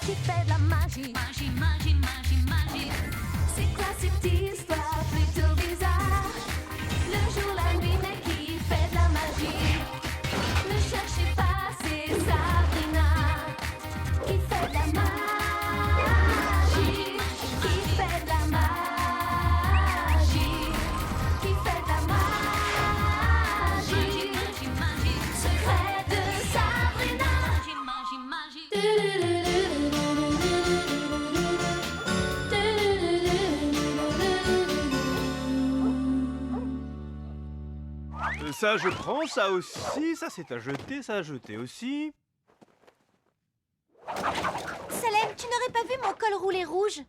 qui fait de la magie. Magie, magie, magie, magie. C'est quoi cette histoire plutôt bizarre? Le jour, la nuit, mais qui fait de la magie? Ne cherchez pas, c'est Sabrina qui fait de la magie. Qui fait de la magie. Qui fait de la magie. Magie, magie, Secret de Sabrina. magie, magie, magie. Ça je prends, ça aussi, ça c'est à jeter, ça à jeter aussi. Salem, tu n'aurais pas vu mon col roulé rouge?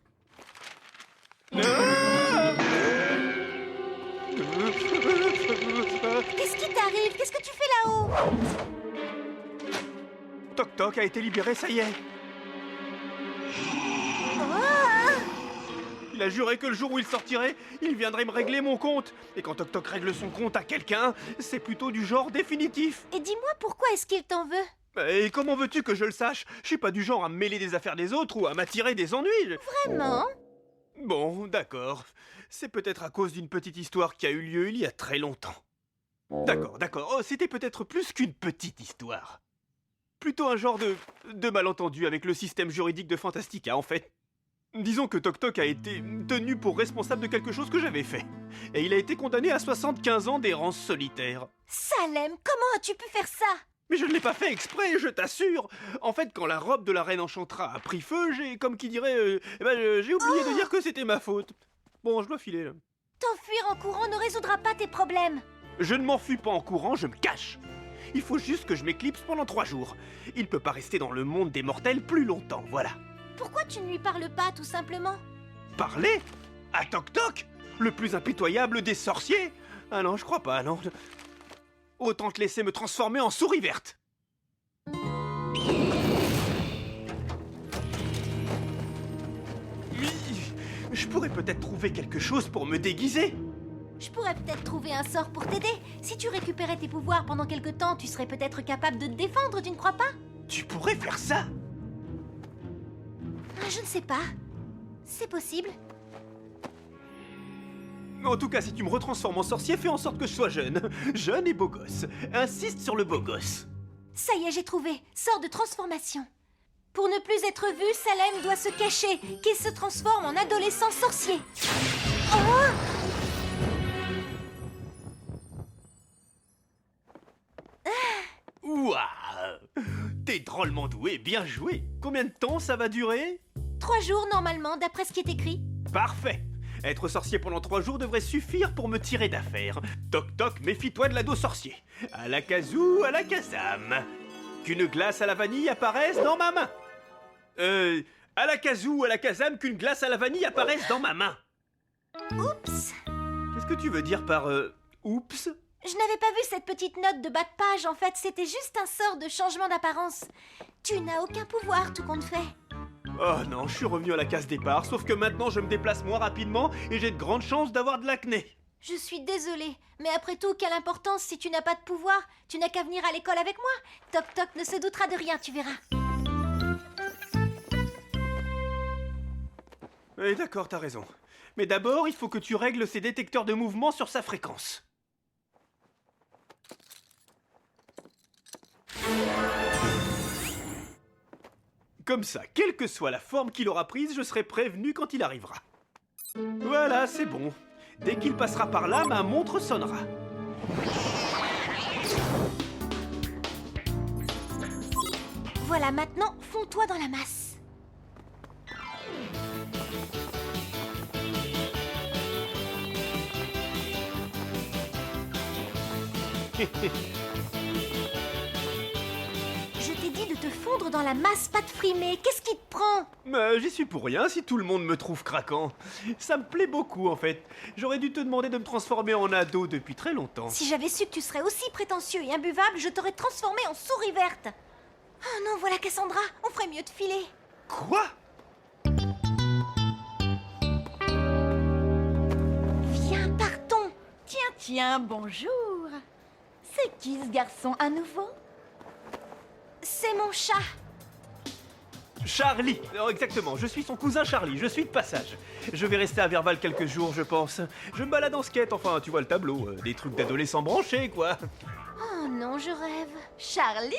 Qu'est-ce qui t'arrive? Qu'est-ce que tu fais là-haut? Toc Toc a été libéré, ça y est. Il a juré que le jour où il sortirait, il viendrait me régler mon compte. Et quand Toc Toc règle son compte à quelqu'un, c'est plutôt du genre définitif. Et dis-moi, pourquoi est-ce qu'il t'en veut? Et comment veux-tu que je le sache? Je suis pas du genre à me mêler des affaires des autres ou à m'attirer des ennuis. Vraiment? Bon, d'accord. C'est peut-être à cause d'une petite histoire qui a eu lieu il y a très longtemps. D'accord. Oh, c'était peut-être plus qu'une petite histoire. Plutôt un genre de malentendu avec le système juridique de Fantastica, en fait. Disons que Toc Toc a été tenu pour responsable de quelque chose que j'avais fait. Et il a été condamné à 75 ans d'errance solitaire. Salem, comment as-tu pu faire ça? Mais je ne l'ai pas fait exprès, je t'assure. En fait, quand la robe de la reine Enchantra a pris feu, j'ai, comme qui dirait, j'ai oublié de dire que c'était ma faute. Bon, je dois filer, là. T'enfuir en courant ne résoudra pas tes problèmes. Je ne m'enfuis pas en courant, je me cache. Il faut juste que je m'éclipse pendant 3 jours. Il ne peut pas rester dans le monde des mortels plus longtemps, voilà. Pourquoi tu ne lui parles pas, tout simplement? Parler? À Toc Toc? Le plus impitoyable des sorciers? Ah non, je crois pas, non. Autant te laisser me transformer en souris verte. Oui, je pourrais peut-être trouver quelque chose pour me déguiser. Je pourrais peut-être trouver un sort pour t'aider. Si tu récupérais tes pouvoirs pendant quelque temps, tu serais peut-être capable de te défendre, tu ne crois pas? Tu pourrais faire ça? Je ne sais pas. C'est possible. En tout cas, si tu me retransformes en sorcier, fais en sorte que je sois jeune. Jeune et beau gosse. Insiste sur le beau gosse. Ça y est, j'ai trouvé. Sort de transformation. Pour ne plus être vu, Salem doit se cacher, qu'il se transforme en adolescent sorcier. Oh! Ouah! T'es drôlement doué, bien joué. Combien de temps ça va durer? 3 jours normalement, d'après ce qui est écrit. Parfait. Être sorcier pendant 3 jours devrait suffire pour me tirer d'affaire. Toc toc, méfie-toi de l'ado sorcier. À la kazoo, à la kazam. Qu'une glace à la vanille apparaisse dans ma main. À la kazoo, à la kazam, qu'une glace à la vanille apparaisse dans ma main. Oups! Qu'est-ce que tu veux dire par oups? Je n'avais pas vu cette petite note de bas de page, en fait, c'était juste un sort de changement d'apparence. Tu n'as aucun pouvoir, tout compte fait. Oh non, je suis revenu à la case départ, sauf que maintenant je me déplace moins rapidement et j'ai de grandes chances d'avoir de l'acné. Je suis désolée, mais après tout, quelle importance si tu n'as pas de pouvoir? Tu n'as qu'à venir à l'école avec moi. Toc Toc ne se doutera de rien, tu verras. Oui, d'accord, t'as raison. Mais d'abord, il faut que tu règles ces détecteurs de mouvement sur sa fréquence. Comme ça, quelle que soit la forme qu'il aura prise, je serai prévenu quand il arrivera. Voilà, c'est bon. Dès qu'il passera par là, ma montre sonnera. Voilà, maintenant, fonds-toi dans la masse. Je t'ai dit de te fondre dans la masse, pas de frimer. Qu'est-ce qui te prend? J'y suis pour rien si tout le monde me trouve craquant. Ça me plaît beaucoup en fait. J'aurais dû te demander de me transformer en ado depuis très longtemps. Si j'avais su que tu serais aussi prétentieux et imbuvable, je t'aurais transformé en souris verte. Oh non, voilà Cassandra, on ferait mieux de filer. Quoi? Viens, partons. Tiens, bonjour. C'est qui ce garçon à nouveau? C'est mon chat. Charlie. Non, exactement, je suis son cousin Charlie, je suis de passage. Je vais rester à Verval quelques jours, je pense. Je me balade en skate, enfin, tu vois le tableau. Des trucs d'adolescents branchés, quoi. Oh non, je rêve. Charlie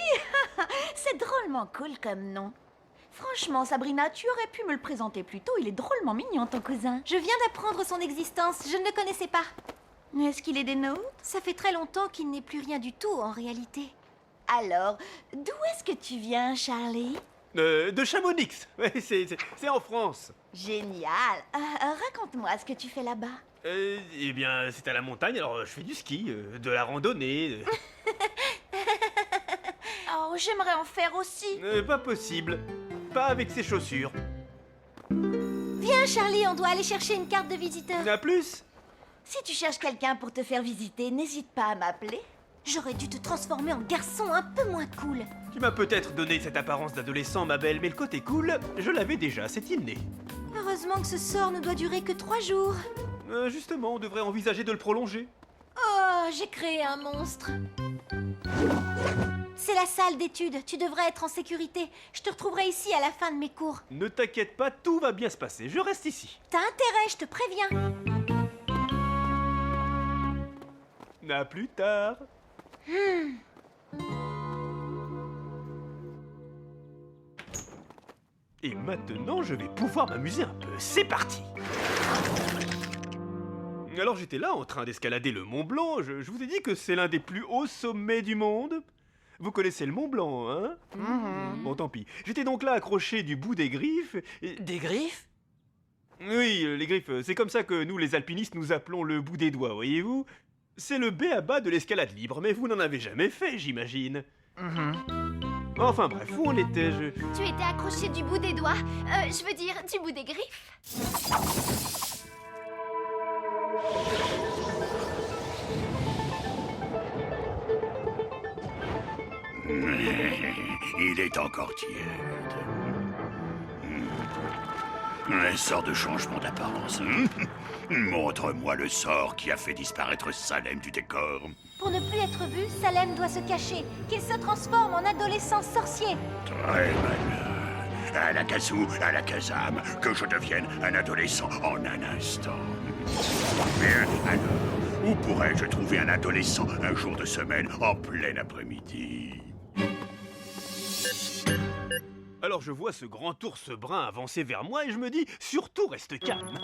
C'est drôlement cool comme nom. Franchement, Sabrina, tu aurais pu me le présenter plus tôt. Il est drôlement mignon, ton cousin. Je viens d'apprendre son existence, je ne le connaissais pas. Est-ce qu'il est des nôtres? Ça fait très longtemps qu'il n'est plus rien du tout en réalité. Alors, d'où est-ce que tu viens, Charlie? De Chamonix. Ouais, c'est en France. Génial. Raconte-moi ce que tu fais là-bas. Eh bien, c'est à la montagne, alors je fais du ski, de la randonnée. Oh, j'aimerais en faire aussi. Pas possible. Pas avec ces chaussures. Viens Charlie, on doit aller chercher une carte de visiteur. À plus. Si tu cherches quelqu'un pour te faire visiter, n'hésite pas à m'appeler. J'aurais dû te transformer en garçon un peu moins cool. Tu m'as peut-être donné cette apparence d'adolescent, ma belle, mais le côté cool, je l'avais déjà, c'est inné. Heureusement que ce sort ne doit durer que 3 jours. Justement, on devrait envisager de le prolonger. Oh, j'ai créé un monstre. C'est la salle d'études, tu devrais être en sécurité. Je te retrouverai ici à la fin de mes cours. Ne t'inquiète pas, tout va bien se passer, je reste ici. T'as intérêt, je te préviens. À plus tard. Et maintenant, je vais pouvoir m'amuser un peu. C'est parti. Alors j'étais là en train d'escalader le Mont Blanc. Je vous ai dit que c'est l'un des plus hauts sommets du monde. Vous connaissez le Mont Blanc, hein? Bon, tant pis. J'étais donc là accroché du bout des griffes. Des griffes? Oui, les griffes, c'est comme ça que nous, les alpinistes, nous appelons le bout des doigts, voyez-vous? C'est le b.a.-ba de l'escalade libre, mais vous n'en avez jamais fait, j'imagine. Enfin bref, où on était, Tu étais accroché du bout des doigts. Je veux dire, du bout des griffes. Il est encore tiède. Un sort de changement d'apparence. Montre-moi le sort qui a fait disparaître Salem du décor. Pour ne plus être vu, Salem doit se cacher. Qu'il se transforme en adolescent sorcier. Très malin. À la Kazoo, à la Kazam, que je devienne un adolescent en un instant. Bien, alors, où pourrais-je trouver un adolescent un jour de semaine en plein après-midi? Alors je vois ce grand ours brun avancer vers moi et je me dis, surtout reste calme.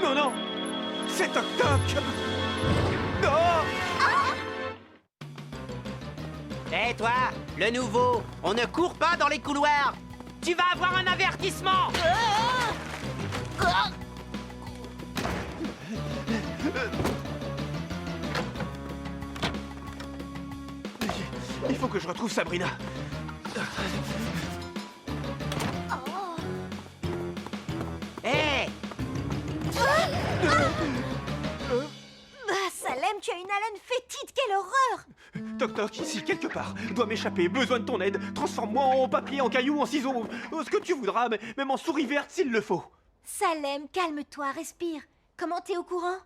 Non, non, c'est Toc Toc. Non. Hé toi, le nouveau, on ne court pas dans les couloirs. Tu vas avoir un avertissement. Il faut que je retrouve Sabrina. Hé, Salem, tu as une haleine fétide, quelle horreur! Toc Toc, ici, quelque part. Dois m'échapper, besoin de ton aide. Transforme-moi en papier, en caillou, en ciseaux. Ce que tu voudras, mais même en souris verte s'il le faut. Salem, calme-toi, respire. Comment t'es au courant?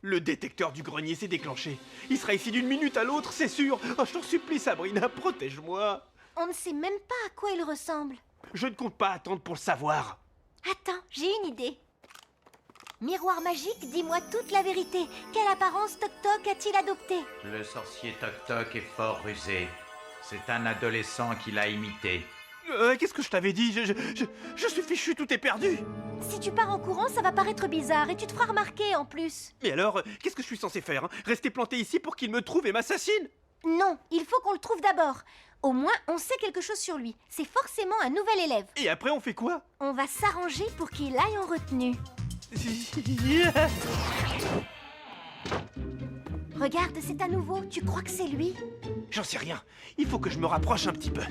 Le détecteur du grenier s'est déclenché. Il sera ici d'une minute à l'autre, c'est sûr. Oh, je t'en supplie, Sabrina, protège-moi. On ne sait même pas à quoi il ressemble. Je ne compte pas attendre pour le savoir. Attends, j'ai une idée. Miroir magique, dis-moi toute la vérité. Quelle apparence Toc Toc a-t-il adopté? Le sorcier Toc Toc est fort rusé. C'est un adolescent qui l'a imité. Qu'est-ce que je t'avais dit? Je suis fichu, tout est perdu. Si tu pars en courant, ça va paraître bizarre et tu te feras remarquer en plus. Mais alors, qu'est-ce que je suis censé faire, hein? Rester planté ici pour qu'il me trouve et m'assassine? Non, il faut qu'on le trouve d'abord. Au moins, on sait quelque chose sur lui. C'est forcément un nouvel élève. Et après, on fait quoi? On va s'arranger pour qu'il aille en retenue. Regarde, c'est à nouveau. Tu crois que c'est lui? J'en sais rien. Il faut que je me rapproche un petit peu.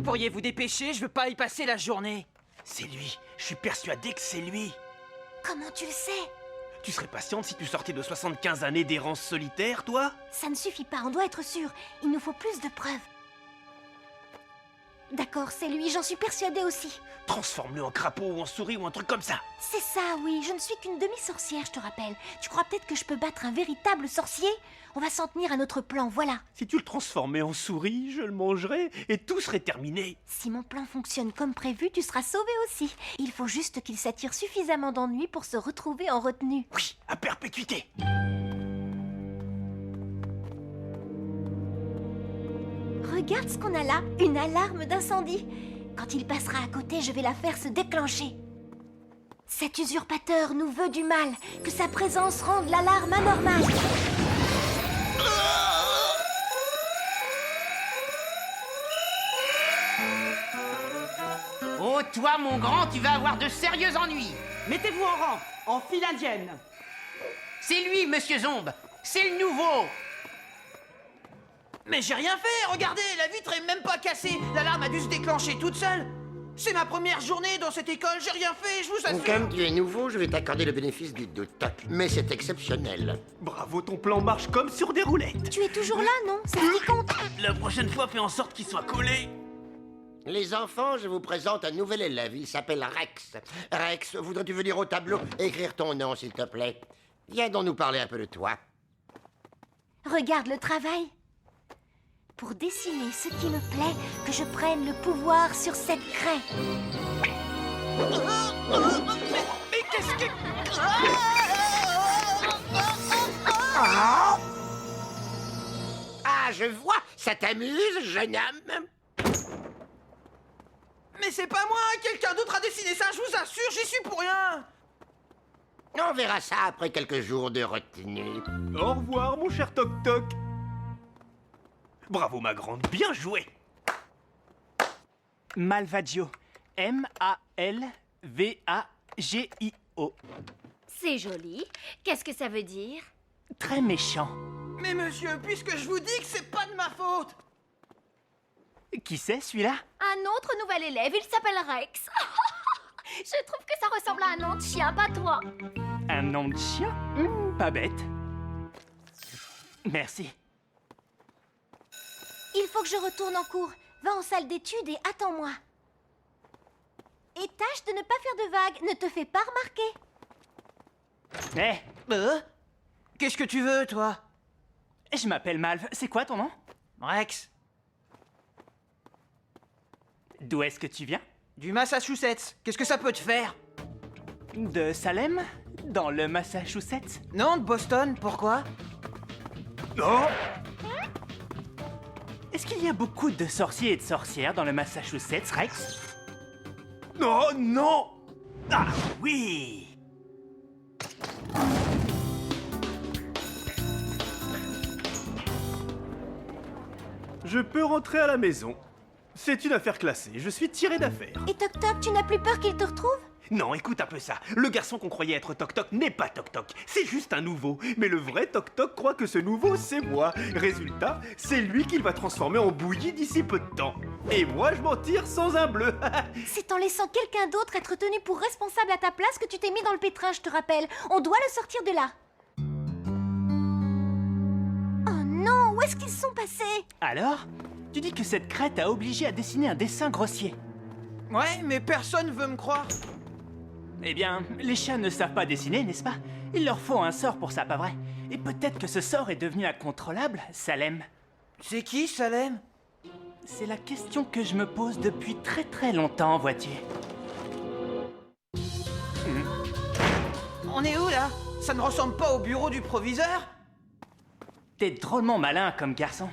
vous pourriez vous dépêcher, je veux pas y passer la journée. C'est lui. Je suis persuadé que c'est lui. Comment tu le sais? Tu serais patiente si tu sortais de 75 années d'errance solitaire, toi? Ça ne suffit pas, on doit être sûr. Il nous faut plus de preuves. D'accord, c'est lui, j'en suis persuadée aussi. Transforme-le en crapaud ou en souris ou un truc comme ça. C'est ça, oui, je ne suis qu'une demi-sorcière, je te rappelle. Tu crois peut-être que je peux battre un véritable sorcier? On va s'en tenir à notre plan, voilà. Si tu le transformais en souris, je le mangerais et tout serait terminé. Si mon plan fonctionne comme prévu, tu seras sauvé aussi. Il faut juste qu'il s'attire suffisamment d'ennuis pour se retrouver en retenue. Oui, à perpétuité. Regarde ce qu'on a là, une alarme d'incendie. Quand il passera à côté, je vais la faire se déclencher. Cet usurpateur nous veut du mal, que sa présence rende l'alarme anormale. Oh, toi, mon grand, tu vas avoir de sérieux ennuis. Mettez-vous en rang, en file indienne. C'est lui, Monsieur Zombe. C'est le nouveau. Mais j'ai rien fait, regardez, la vitre est même pas cassée. L'alarme a dû se déclencher toute seule. C'est ma première journée dans cette école, j'ai rien fait, je vous assure. Comme tu es nouveau, je vais t'accorder le bénéfice du doute. Mais c'est exceptionnel. Bravo, ton plan marche comme sur des roulettes. Tu es toujours là, non? C'est ce qui compte. La prochaine fois, fais en sorte qu'il soit collé. Les enfants, je vous présente un nouvel élève. Il s'appelle Rex. Rex, voudrais-tu venir au tableau écrire ton nom, s'il te plaît? Viens donc nous parler un peu de toi. Regarde le travail. Pour dessiner ce qui me plaît, que je prenne le pouvoir sur cette craie. Mais qu'est-ce que... Ah, je vois, ça t'amuse, jeune homme? Mais c'est pas moi, quelqu'un d'autre a dessiné ça, je vous assure, j'y suis pour rien. On verra ça après quelques jours de retenue. Au revoir, mon cher Toc Toc. Bravo, ma grande, bien joué. Malvagio. M-A-L-V-A-G-I-O. C'est joli. Qu'est-ce que ça veut dire? Très méchant. Mais monsieur, puisque je vous dis que c'est pas de ma faute. Qui c'est, celui-là? Un autre nouvel élève, il s'appelle Rex. Je trouve que ça ressemble à un nom de chien, pas toi. Un nom de chien? Pas bête. Merci. Il faut que je retourne en cours. Va en salle d'études et attends-moi. Et tâche de ne pas faire de vagues. Ne te fais pas remarquer. Qu'est-ce que tu veux, toi? Je m'appelle Malv. C'est quoi ton nom? Rex, D'où est-ce que tu viens? du Massachusetts, qu'est-ce que ça peut te faire? De Salem? Dans le Massachusetts? Non, de Boston, pourquoi? Oh, Est-ce qu'il y a beaucoup de sorciers et de sorcières dans le Massachusetts, Rex? non, non. Ah, oui. Je peux rentrer à la maison. C'est une affaire classée, je suis tiré d'affaire. Et Toc Toc, tu n'as plus peur qu'il te retrouve? Non, écoute un peu ça. Le garçon qu'on croyait être Toc Toc n'est pas Toc Toc. C'est juste un nouveau. Mais le vrai Toc Toc croit que ce nouveau, c'est moi. Résultat, c'est lui qu'il va transformer en bouillie d'ici peu de temps. Et moi, je m'en tire sans un bleu. C'est en laissant quelqu'un d'autre être tenu pour responsable à ta place que tu t'es mis dans le pétrin, je te rappelle. On doit le sortir de là. Oh non, où est-ce qu'ils sont passés? Alors? Tu dis que cette craie t'a obligé à dessiner un dessin grossier. Ouais, mais personne veut me croire. Eh bien, les chats ne savent pas dessiner, n'est-ce pas? Il leur faut un sort pour ça, pas vrai? Et peut-être que ce sort est devenu incontrôlable, Salem. C'est qui, Salem? C'est la question que je me pose depuis très très longtemps, vois-tu. On est où, là? Ça ne ressemble pas au bureau du proviseur? T'es drôlement malin comme garçon.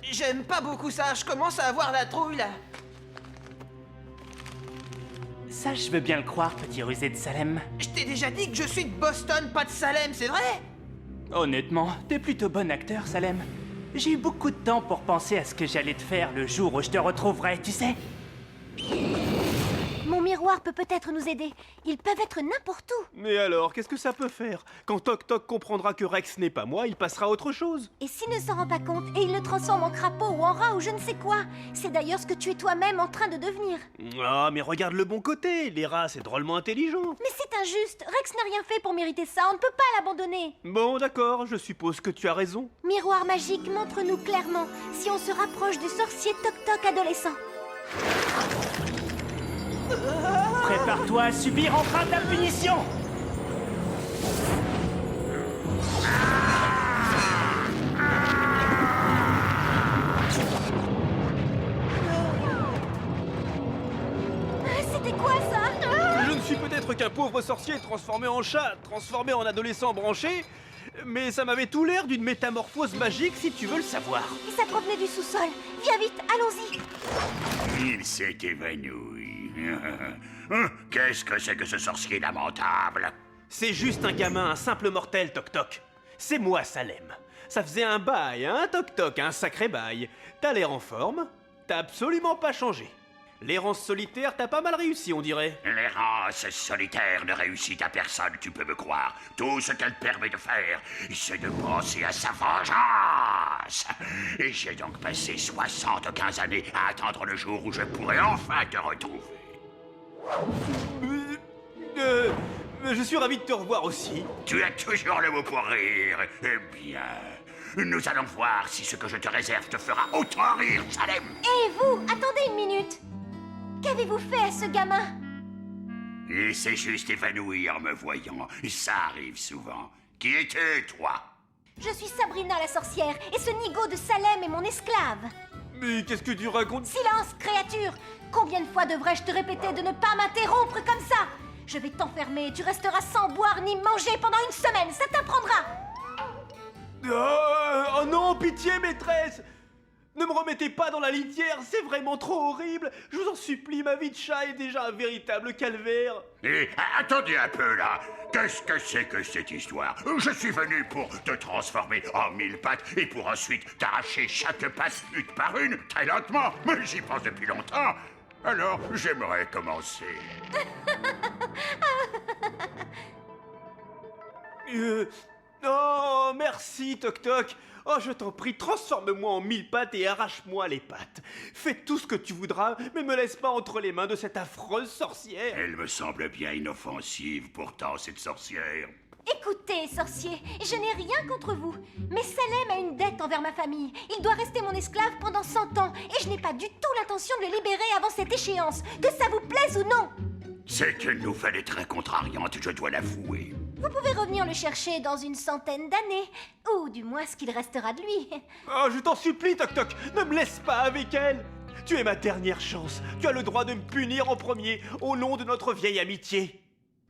J'aime pas beaucoup ça, je commence à avoir la trouille, là. Ça, je veux bien le croire, petit rusé de Salem. Je t'ai déjà dit que je suis de Boston, pas de Salem, c'est vrai? Honnêtement, t'es plutôt bon acteur, Salem. J'ai eu beaucoup de temps pour penser à ce que j'allais te faire le jour où je te retrouverai, tu sais. Mon miroir peut peut-être nous aider. Ils peuvent être n'importe où. Mais alors, qu'est-ce que ça peut faire? Quand Toc Toc comprendra que Rex n'est pas moi, il passera à autre chose. Et s'il ne s'en rend pas compte et il le transforme en crapaud ou en rat ou je ne sais quoi? C'est d'ailleurs ce que tu es toi-même en train de devenir. Ah, mais regarde le bon côté. Les rats, c'est drôlement intelligent. Mais c'est injuste. Rex n'a rien fait pour mériter ça. On ne peut pas l'abandonner. Bon, d'accord, je suppose que tu as raison. Miroir magique, montre-nous clairement si on se rapproche du sorcier Toc Toc adolescent. Prépare-toi à subir enfin ta punition. C'était quoi ça? Je ne suis peut-être qu'un pauvre sorcier transformé en chat, transformé en adolescent branché, mais ça m'avait tout l'air d'une métamorphose magique si tu veux le savoir. Et ça provenait du sous-sol. Viens vite, allons-y. Il s'est évanoui. Qu'est-ce que c'est que ce sorcier lamentable? C'est juste un gamin, un simple mortel, Toc Toc. C'est moi, Salem. Ça faisait un bail, hein, Toc Toc, un sacré bail. T'as l'air en forme, t'as absolument pas changé. L'errance solitaire, t'as pas mal réussi, on dirait. L'errance solitaire ne réussit à personne, tu peux me croire. Tout ce qu'elle permet de faire, c'est de penser à sa vengeance. Et j'ai donc passé 75 années à attendre le jour où je pourrai enfin te retrouver. Je suis ravi de te revoir aussi. Tu as toujours le mot pour rire. Eh bien, nous allons voir si ce que je te réserve te fera autant rire, Salem. Et vous, attendez une minute. Qu'avez-vous fait à ce gamin? Il s'est juste évanoui en me voyant. Ça arrive souvent. Qui étais, toi? Je suis Sabrina la sorcière, et ce nigaud de Salem est mon esclave. Mais qu'est-ce que tu racontes? Silence, créature! Combien de fois devrais-je te répéter de ne pas m'interrompre comme ça? Je vais t'enfermer et tu resteras sans boire ni manger pendant une semaine, ça t'apprendra! Oh non, pitié, maîtresse! Ne me remettez pas dans la litière, c'est vraiment trop horrible. Je vous en supplie, ma vie de chat est déjà un véritable calvaire. Et attendez un peu là. Qu'est-ce que c'est que cette histoire? Je suis venu pour te transformer en 1000 pattes et pour ensuite t'arracher chaque patte une par une, très lentement. Mais j'y pense depuis longtemps. Alors, j'aimerais commencer. Oh, merci, Toc Toc. Oh, je t'en prie, transforme-moi en 1000 pattes et arrache-moi les pattes. Fais tout ce que tu voudras, mais me laisse pas entre les mains de cette affreuse sorcière. Elle me semble bien inoffensive, pourtant, cette sorcière. Écoutez, sorcier, je n'ai rien contre vous, mais Salem a une dette envers ma famille. Il doit rester mon esclave pendant 100 ans, et je n'ai pas du tout l'intention de le libérer avant cette échéance, que ça vous plaise ou non. C'est une nouvelle très contrariante, je dois l'avouer. Vous pouvez revenir le chercher dans une centaine d'années, ou du moins ce qu'il restera de lui. Oh, je t'en supplie, Toc Toc, ne me laisse pas avec elle. Tu es ma dernière chance. Tu as le droit de me punir en premier, au nom de notre vieille amitié.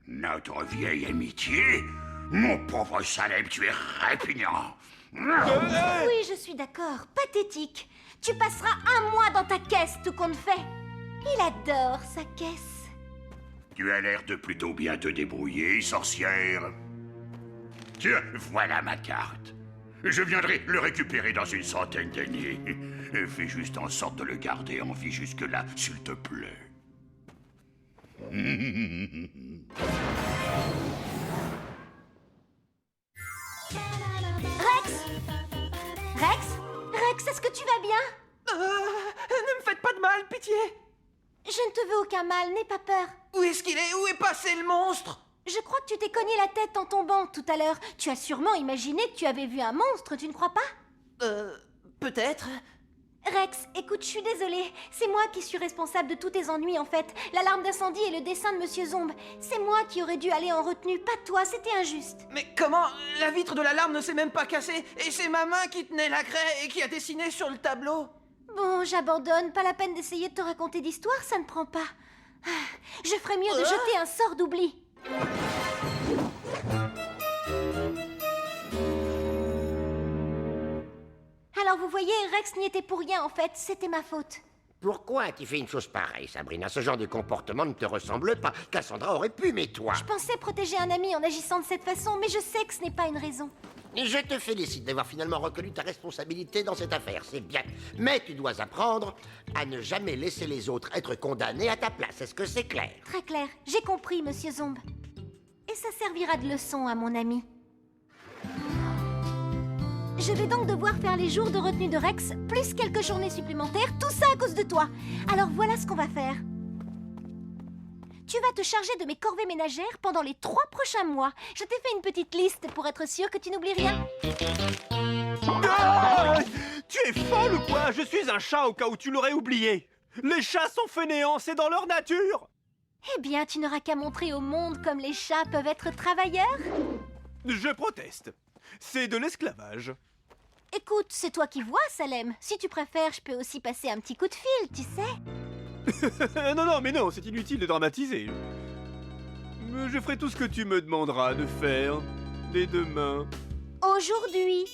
Notre vieille amitié? Mon pauvre Salem, tu es répugnant. Oui, je suis d'accord. Pathétique. Tu passeras un mois dans ta caisse, tout compte fait. Il adore sa caisse. Tu as l'air de plutôt bien te débrouiller, sorcière. Tiens, voilà ma carte. Je viendrai le récupérer dans une centaine d'années. Fais juste en sorte de le garder en vie jusque-là, s'il te plaît. Rex? Rex? Rex, est-ce que tu vas bien? Ne me faites pas de mal, pitié. Je ne te veux aucun mal, n'aie pas peur. Où est-ce qu'il est? Où est passé le monstre? Je crois que tu t'es cogné la tête en tombant tout à l'heure. Tu as sûrement imaginé que tu avais vu un monstre, tu ne crois pas? Peut-être. Rex, écoute, je suis désolée. C'est moi qui suis responsable de tous tes ennuis, en fait. L'alarme d'incendie et le dessin de Monsieur Zombe. C'est moi qui aurais dû aller en retenue, pas toi, c'était injuste. Mais comment? La vitre de l'alarme ne s'est même pas cassée, et c'est ma main qui tenait la craie et qui a dessiné sur le tableau. Bon, j'abandonne. Pas la peine d'essayer de te raconter d'histoire, ça ne prend pas. Je ferais mieux de jeter un sort d'oubli. Alors vous voyez, Rex n'y était pour rien en fait, c'était ma faute. Pourquoi as-tu fait une chose pareille, Sabrina? Ce genre de comportement ne te ressemble pas. Cassandra aurait pu, mais toi... Je pensais protéger un ami en agissant de cette façon, mais je sais que ce n'est pas une raison. Je te félicite d'avoir finalement reconnu ta responsabilité dans cette affaire, c'est bien. Mais tu dois apprendre à ne jamais laisser les autres être condamnés à ta place. Est-ce que c'est clair? Très clair, j'ai compris, Monsieur Zombe. Et ça servira de leçon à mon ami. Je vais donc devoir faire les jours de retenue de Rex, plus quelques journées supplémentaires, tout ça à cause de toi. Alors voilà ce qu'on va faire. Tu vas te charger de mes corvées ménagères pendant les 3 prochains mois. Je t'ai fait une petite liste pour être sûr que tu n'oublies rien. Ah, tu es folle ou quoi? Je suis un chat au cas où tu l'aurais oublié. Les chats sont fainéants, c'est dans leur nature. Eh bien, tu n'auras qu'à montrer au monde comme les chats peuvent être travailleurs. Je proteste. C'est de l'esclavage. Écoute, c'est toi qui vois, Salem. Si tu préfères, je peux aussi passer un petit coup de fil, tu sais. Non, mais non, c'est inutile de dramatiser. Je ferai tout ce que tu me demanderas de faire dès demain. Aujourd'hui.